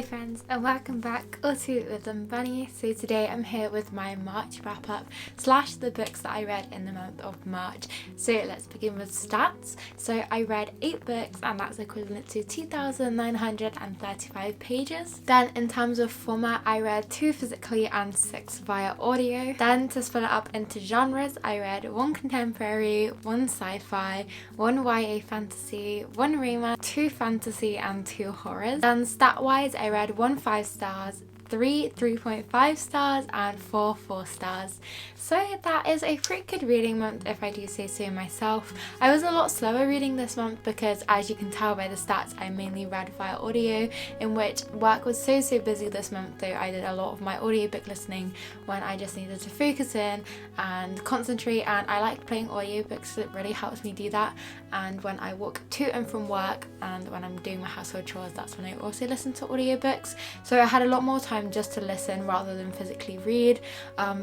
Hello friends and welcome back to with Bunny. So today I'm here with my March wrap up / the books that I read in the month of March. So let's begin with stats. So I read 8 books and that's equivalent to 2,935 pages. Then in terms of format, I read 2 physically and 6 via audio. Then to split it up into genres, I read 1 contemporary, 1 sci-fi, 1 YA fantasy, 1 romance, 2 fantasy and 2 horrors. Then stat wise, I read 1 5 stars, 3 3.5 stars and 4 4 stars. So that is a pretty good reading month if I do say so myself. I was a lot slower reading this month because, as you can tell by the stats, I mainly read via audio, in which work was so busy this month, though I did a lot of my audiobook listening when I just needed to focus in and concentrate, and I like playing audiobooks, so it really helps me do that. And when I walk to and from work and when I'm doing my household chores, that's when I also listen to audiobooks. So I had a lot more time just to listen rather than physically read.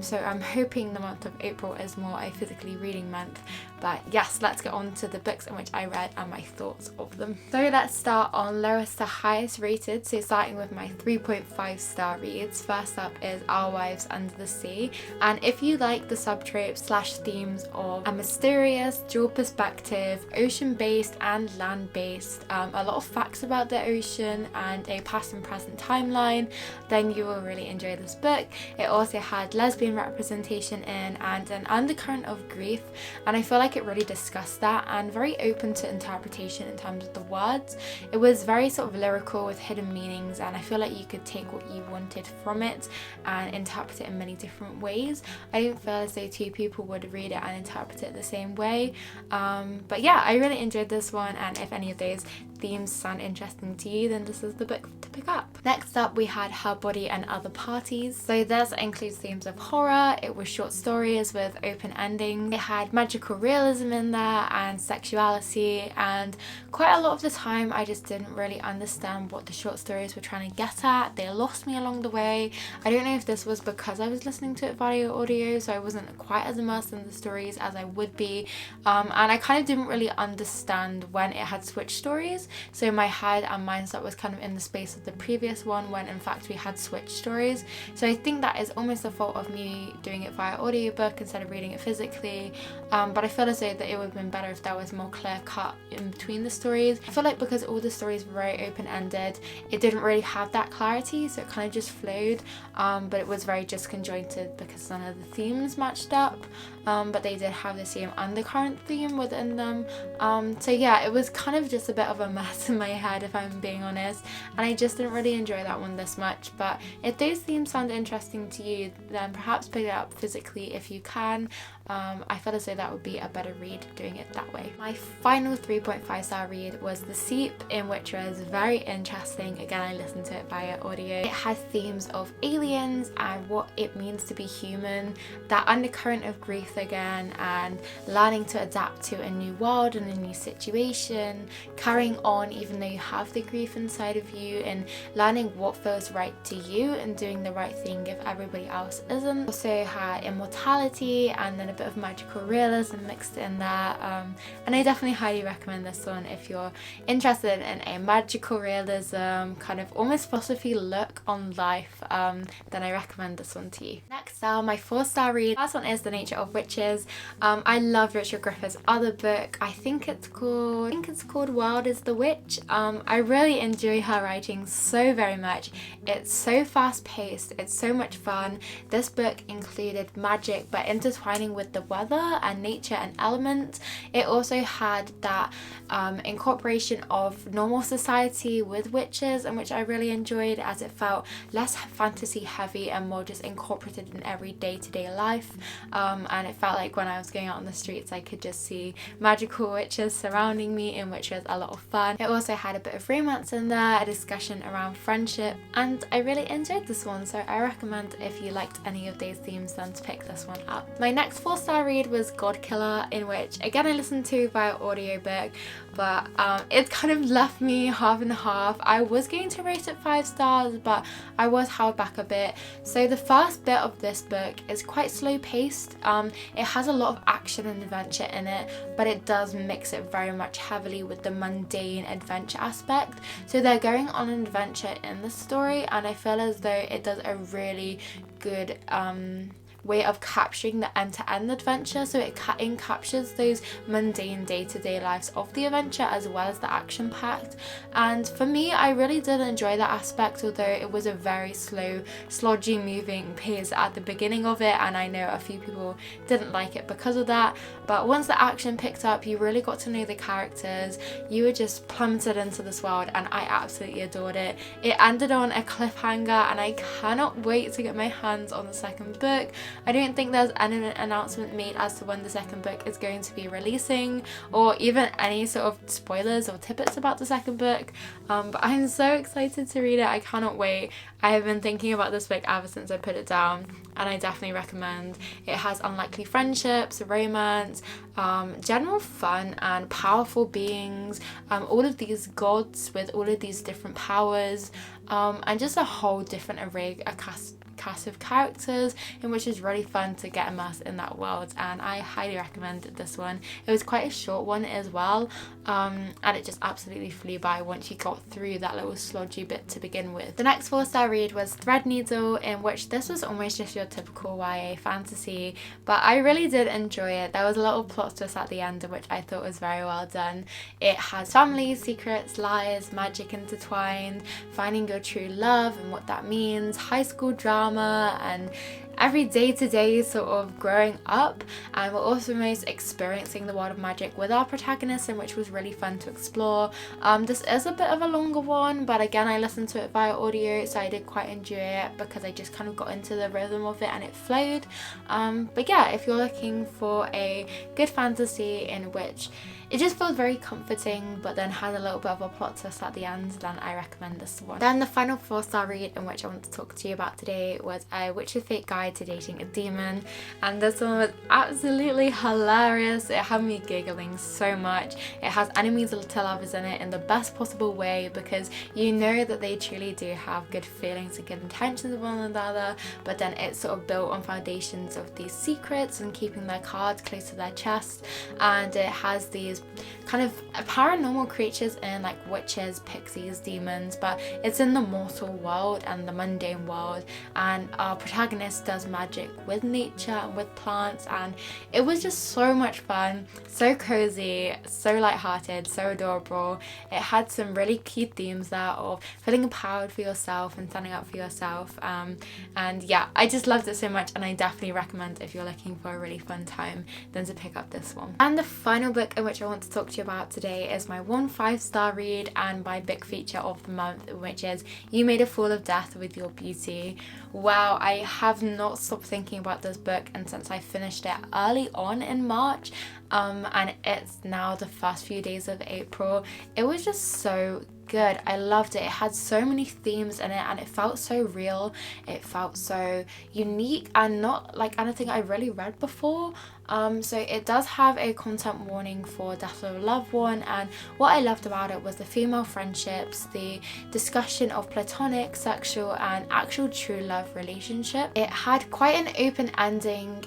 So I'm hoping the month of April is more a physically reading month. But yes, let's get on to the books in which I read and my thoughts of them. So let's start on lowest to highest rated. So starting with my 3.5 star reads. First up is Our Wives Under the Sea. And if you like the subtropes / themes of a mysterious dual perspective, ocean-based and land-based, a lot of facts about the ocean and a past and present timeline, then you will really enjoy this book. It also had lesbian representation in and an undercurrent of grief, and I feel like it really discussed that and very open to interpretation in terms of the words. It was very sort of lyrical with hidden meanings, and I feel like you could take what you wanted from it and interpret it in many different ways. I don't feel as though 2 people would read it and interpret it the same way. But yeah, I really enjoyed this one, and if any of those themes sound interesting to you, then this is the book to pick up. Next up, we had Her Body and Other Parties. So this includes themes of horror. It was short stories with open endings. It had magical realism in there and sexuality, and quite a lot of the time I just didn't really understand what the short stories were trying to get at. They lost me along the way. I don't know if this was because I was listening to it via audio, so I wasn't quite as immersed in the stories as I would be, and I kind of didn't really understand when it had switched stories. So my head and mindset was kind of in the space of the previous one when in fact we had switched stories. So I think that is almost the fault of me doing it via audiobook instead of reading it physically. But I feel as though that it would have been better if there was more clear cut in between the stories. I feel like because all the stories were very open-ended, it didn't really have that clarity, so it kind of just flowed. But it was very disconjointed because none of the themes matched up. But they did have the same undercurrent theme within them. So yeah, it was kind of just a bit of a mess in my head, if I'm being honest, and I just didn't really enjoy that one this much. But if those themes sound interesting to you, then perhaps pick it up physically if you can. I feel as though that would be a better read doing it that way. My final 3.5 star read was The Seep, in which was very interesting. Again, I listened to it via audio. It has themes of aliens and what it means to be human, that undercurrent of grief again, and learning to adapt to a new world and a new situation, carrying on even though you have the grief inside of you, and learning what feels right to you and doing the right thing if everybody else isn't. Also had immortality and then a bit of magical realism mixed in there, and I definitely highly recommend this one if you're interested in a magical realism kind of almost philosophy look on life. Then I recommend this one to you. Next are my 4-star read. Last one is The Nature of Witches. I love Richard Griffith's other book. I think it's called Wild is the Witch. I really enjoy her writing so very much. It's so fast paced, it's so much fun. This book included magic but intertwining with the weather and nature and elements. It also had that incorporation of normal society with witches, and which I really enjoyed, as it felt less fantasy heavy and more just incorporated in every day-to-day life. And it felt like when I was going out on the streets I could just see magical witches surrounding me, in which was a lot of fun. It also had a bit of romance in there, a discussion around friendship, and I really really enjoyed this one, so I recommend if you liked any of those themes then to pick this one up. My next 4-star read was God Killer, in which again I listened to via audiobook, but it kind of left me half and half. I was going to rate it 5 stars, but I was held back a bit. So the first bit of this book is quite slow paced. It has a lot of action and adventure in it, but it does mix it very much heavily with the mundane adventure aspect. So they're going on an adventure in the story, and I feel as though it does a really good way of capturing the end-to-end adventure. So it captures those mundane day-to-day lives of the adventure as well as the action-packed. And for me, I really did enjoy that aspect, although it was a very slow, slodgy moving pace at the beginning of it, and I know a few people didn't like it because of that. But once the action picked up, you really got to know the characters, you were just plummeted into this world, and I absolutely adored it. It ended on a cliffhanger, and I cannot wait to get my hands on the second book. I don't think there's any announcement made as to when the second book is going to be releasing, or even any sort of spoilers or tidbits about the second book, but I'm so excited to read it. I cannot wait. I have been thinking about this book ever since I put it down, and I definitely recommend. It has unlikely friendships, romance, general fun and powerful beings, all of these gods with all of these different powers, and just a whole different array, a cast of characters, in which is really fun to get immersed in that world, and I highly recommend this one. It was quite a short one as well, and it just absolutely flew by once you got through that little slodgy bit to begin with. The next 4-star read was Threadneedle, in which this was almost just your typical YA fantasy, but I really did enjoy it. There was a little plot twist at the end, which I thought was very well done. It has family, secrets, lies, magic intertwined, finding your true love and what that means, high school drama, and every day-to-day sort of growing up, and we're also most experiencing the world of magic with our protagonist, and which was really fun to explore. This is a bit of a longer one, but again I listened to it via audio, so I did quite enjoy it because I just kind of got into the rhythm of it and it flowed. But yeah, if you're looking for a good fantasy in which it just feels very comforting but then has a little bit of a plot twist at the end, then I recommend this one. Then the final 4-star read in which I want to talk to you about today was A Witch's Fate Guide to Dating a Demon, and this one was absolutely hilarious. It had me giggling so much. It has enemies to lovers in it in the best possible way, because you know that they truly do have good feelings and good intentions of one another, but then it's sort of built on foundations of these secrets and keeping their cards close to their chest, and it has these kind of paranormal creatures in, like witches, pixies, demons, but it's in the mortal world and the mundane world, and our protagonist does magic with nature and with plants, and it was just so much fun, so cozy, so lighthearted, so adorable. It had some really key themes there of feeling empowered for yourself and standing up for yourself, and yeah, I just loved it so much, and I definitely recommend if you're looking for a really fun time then to pick up this one. And the final book in which I want to talk to you about today is my 1 5-star read and my big feature of the month, which is You Made a Fool of Death with Your Beauty. Wow, I have not stopped thinking about this book, and since I finished it early on in March, and it's now the first few days of April, it was just so good. I loved it. It had so many themes in it, and it felt so real. It felt so unique and not like anything I really read before. So it does have a content warning for death of a loved one, and what I loved about it was the female friendships, the discussion of platonic, sexual and actual true love relationship. It had quite an open ending,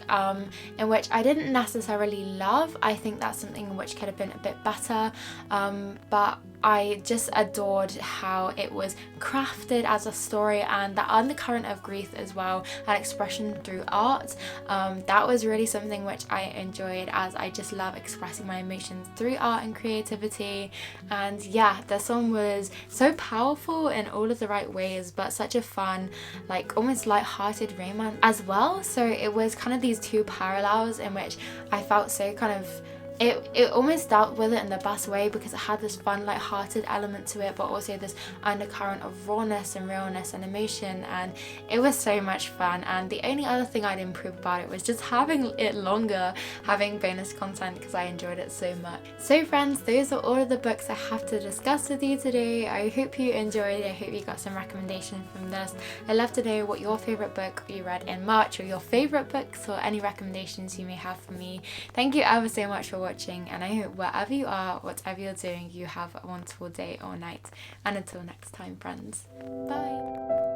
in which I didn't necessarily love. I think that's something which could have been a bit better, but I just adored how it was crafted as a story, and the undercurrent of grief as well, and expression through art. That was really something which I enjoyed, as I just love expressing my emotions through art and creativity. And yeah, this one was so powerful in all of the right ways, but such a fun, like almost light-hearted romance as well. So it was kind of these two parallels in which I felt so kind of it almost dealt with it in the best way, because it had this fun, light-hearted element to it, but also this undercurrent of rawness and realness and emotion, and it was so much fun. And the only other thing I'd improve about it was just having it longer, having bonus content, because I enjoyed it so much. So friends, those are all of the books I have to discuss with you today. I hope you enjoyed. I hope you got some recommendations from this. I'd love to know what your favourite book you read in March, or your favourite books, or any recommendations you may have for me. Thank you ever so much for watching, and I hope wherever you are, whatever you're doing, you have a wonderful day or night. And until next time, friends, bye!